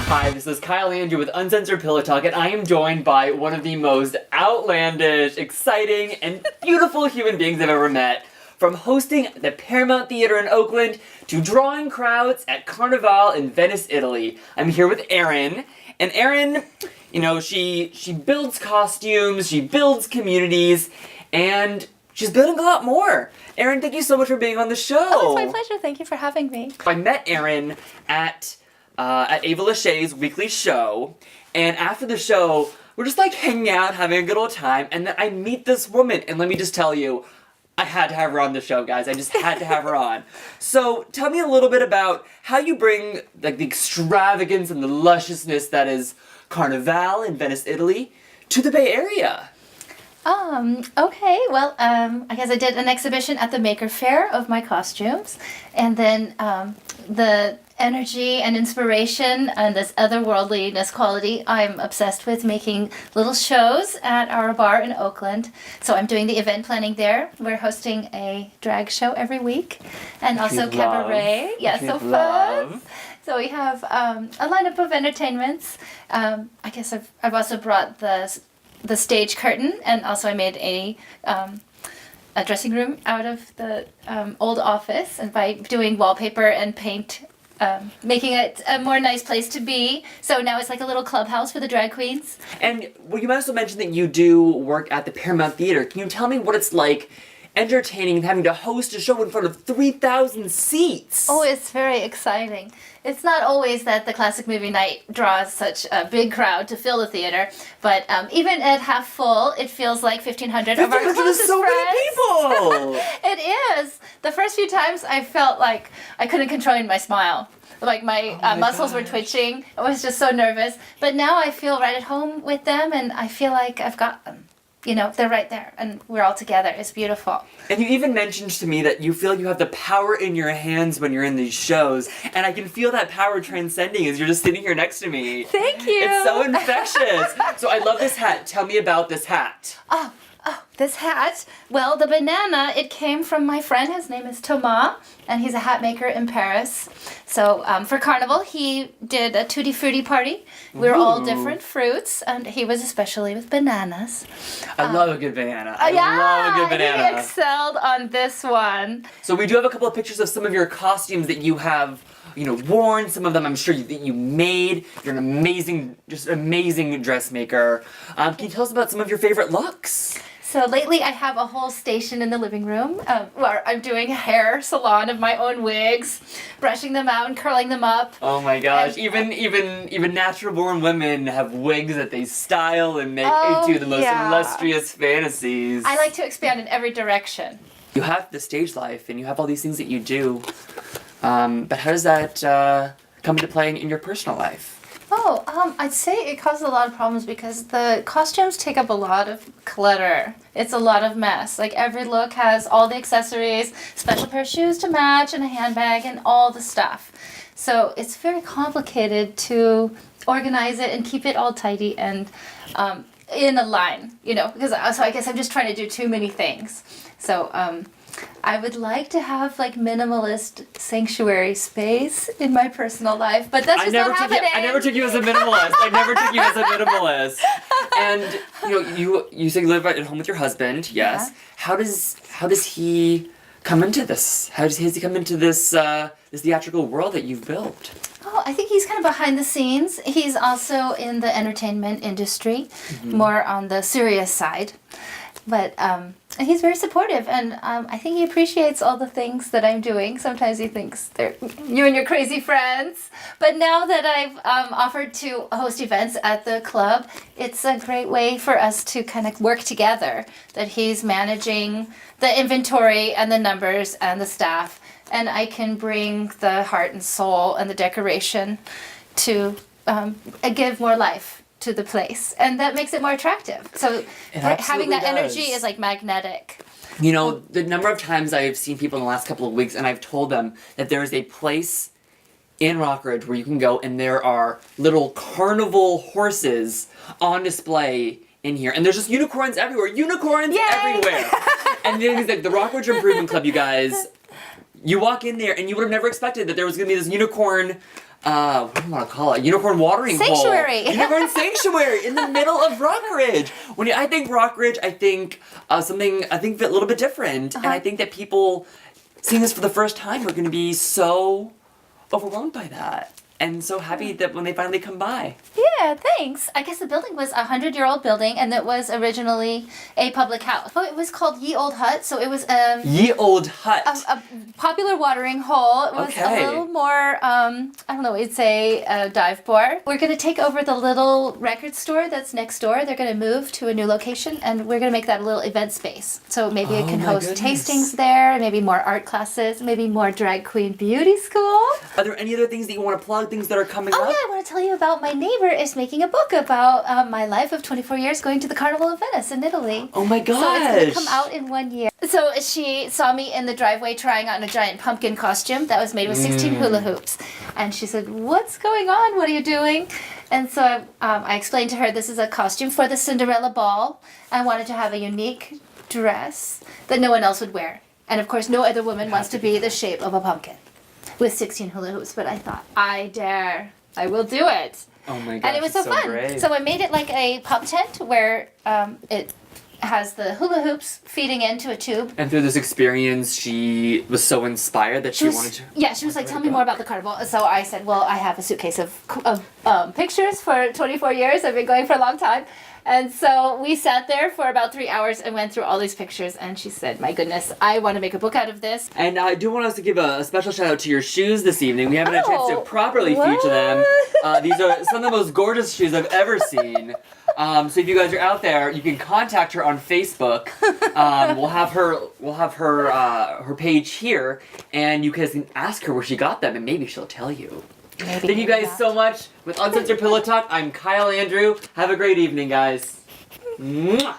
Hi, this is Kyle Andrew with Uncensored Pillow Talk, and I am joined by one of the most outlandish, exciting, and beautiful human beings I've ever met. From hosting the Paramount Theater in Oakland to drawing crowds at Carnival in Venice, Italy. I'm here with Erin, and Erin, you know, she builds costumes, she builds communities, and she's building a lot more. Erin, thank you so much for being on the show. Oh, it's my pleasure. Thank you for having me. I met Erin at Ava Lachey's weekly show, and after the show, we're just like hanging out, having a good old time, and then I meet this woman, and let me just tell you, I had to have her on the show, guys. I just had to have her on. So, tell me a little bit about how you bring like the extravagance and the lusciousness that is Carnival in Venice, Italy, to the Bay Area. Okay, well, I guess I did an exhibition at the Maker Faire of my costumes, and then, the energy and inspiration and this otherworldliness quality, I'm obsessed with making little shows at our bar in Oakland. So I'm doing the event planning there. We're hosting a drag show every week, and also cabaret. Yeah, so fun. So we have a lineup of entertainments. I guess I've also brought the stage curtain, and also I made a dressing room out of the old office, and by doing wallpaper and paint, making it a more nice place to be. So now it's like a little clubhouse for the drag queens. And well, you also mentioned that you do work at the Paramount Theater. Can you tell me what it's like entertaining and having to host a show in front of 3,000 seats? Oh, it's very exciting. It's not always that the classic movie night draws such a big crowd to fill the theater, but even at half full, it feels like 1,500 of our closest is so friends. many people! It is. The first few times I felt like I couldn't control my smile. Like my muscles were twitching. I was just so nervous. But now I feel right at home with them, and I feel like I've got them. You know, they're right there, and we're all together. It's beautiful. And you even mentioned to me that you feel you have the power in your hands when you're in these shows, and I can feel that power transcending as you're just sitting here next to me. Thank you. It's so infectious. So I love this hat. Tell me about this hat. Oh, this hat. Well, the banana, it came from my friend. His name is Thomas, and he's a hat maker in Paris. So for Carnival, he did a tutti frutti party. We were all different fruits, and he was especially with bananas. I love a good banana. I Yeah, love a good banana. he excelled on this one. So we do have a couple of pictures of some of your costumes that you have, you know, worn. Some of them I'm sure that you made. You're an amazing, just amazing dressmaker. Can you tell us about some of your favorite looks? So lately I have a whole station in the living room where I'm doing a hair salon of my own wigs, brushing them out and curling them up. Oh my gosh, And, even natural born women have wigs that they style and make into the most illustrious fantasies. I like to expand in every direction. You have the stage life and you have all these things that you do, but how does that come into play in your personal life? Oh, I'd say it causes a lot of problems because the costumes take up a lot of clutter. It's a lot of mess. Like every look has all the accessories, special pair of shoes to match, and a handbag, and all the stuff. So it's very complicated to organize it and keep it all tidy and in a line, you know, because so I guess I'm just trying to do too many things. So I would like to have like minimalist sanctuary space in my personal life, but that's just not happening. I never took you as a minimalist. I never took you as a minimalist. And you say you live at home with your husband. Yes. Yeah. How does he come into this? How does he come into this this theatrical world that you've built? Oh, I think he's kind of behind the scenes. He's also in the entertainment industry, more on the serious side. But he's very supportive, and I think he appreciates all the things that I'm doing. Sometimes he thinks they're you and your crazy friends. But now that I've offered to host events at the club, it's a great way for us to kind of work together. That he's managing the inventory and the numbers and the staff, and I can bring the heart and soul and the decoration to give more life to the place, and that makes it more attractive. So having that energy is like magnetic. You know, the number of times I've seen people in the last couple of weeks, and I've told them that there is a place in Rockridge where you can go and there are little carnival horses on display in here, and there's just unicorns everywhere. Unicorns everywhere. And then the Rockridge Improvement Club, you guys, you walk in there and you would have never expected that there was going to be this unicorn what do you want to call it? Unicorn watering Sanctuary. hole. Unicorn sanctuary in the middle of Rockridge. When I think Rockridge, I think something a little bit different, and I think that people seeing this for the first time are going to be so overwhelmed by that. And so happy that when they finally come by. Yeah, thanks. I guess the building was a 100-year-old building, and it was originally a public house. Oh, it was called Ye Old Hut, so it was Ye Old Hut. A popular watering hole. It was Okay. a little more, I don't know what you'd say, a dive bar. We're going to take over the little record store that's next door. They're going to move to a new location, and we're going to make that a little event space. So maybe it can my host goodness. tastings there, maybe more art classes, maybe more drag queen beauty school. Are there any other things that you want to plug? Things that are coming Oh up? yeah, I want to tell you about my neighbor is making a book about my life of 24 years going to the Carnival of Venice in Italy. Oh my gosh. So it's going to come out in 1 year. So she saw me in the driveway trying on a giant pumpkin costume that was made with 16 hula hoops. And she said, "What's going on? What are you doing?" And so I explained to her this is a costume for the Cinderella ball. I wanted to have a unique dress that no one else would wear. And of course, no other woman wants to be the shape of a pumpkin with 16 hula hoops. But I thought, I dare. I will do it. Oh my gosh. And it was so it's fun. Great. So I made it like a pop tent where it has the hula hoops feeding into a tube. And through this experience, she was so inspired that she wanted to. Yeah, she was like, "Tell me more about the carnival." So I said, "Well, I have a suitcase of pictures for 24 years. I've been going for a long time." And so we sat there for about 3 hours and went through all these pictures. And she said, "My goodness, I want to make a book out of this." And I do want us to give a special shout out to your shoes this evening. We haven't had a chance to Oh, properly feature them. These are some of the most gorgeous shoes I've ever seen. So if you guys are out there, you can contact her on Facebook. We'll have her page here, and you guys can ask her where she got them, and maybe she'll tell you. Maybe Thank you guys so much. With Uncensored Pillow Talk, I'm Kyle Andrew. Have a great evening, guys. Mwah!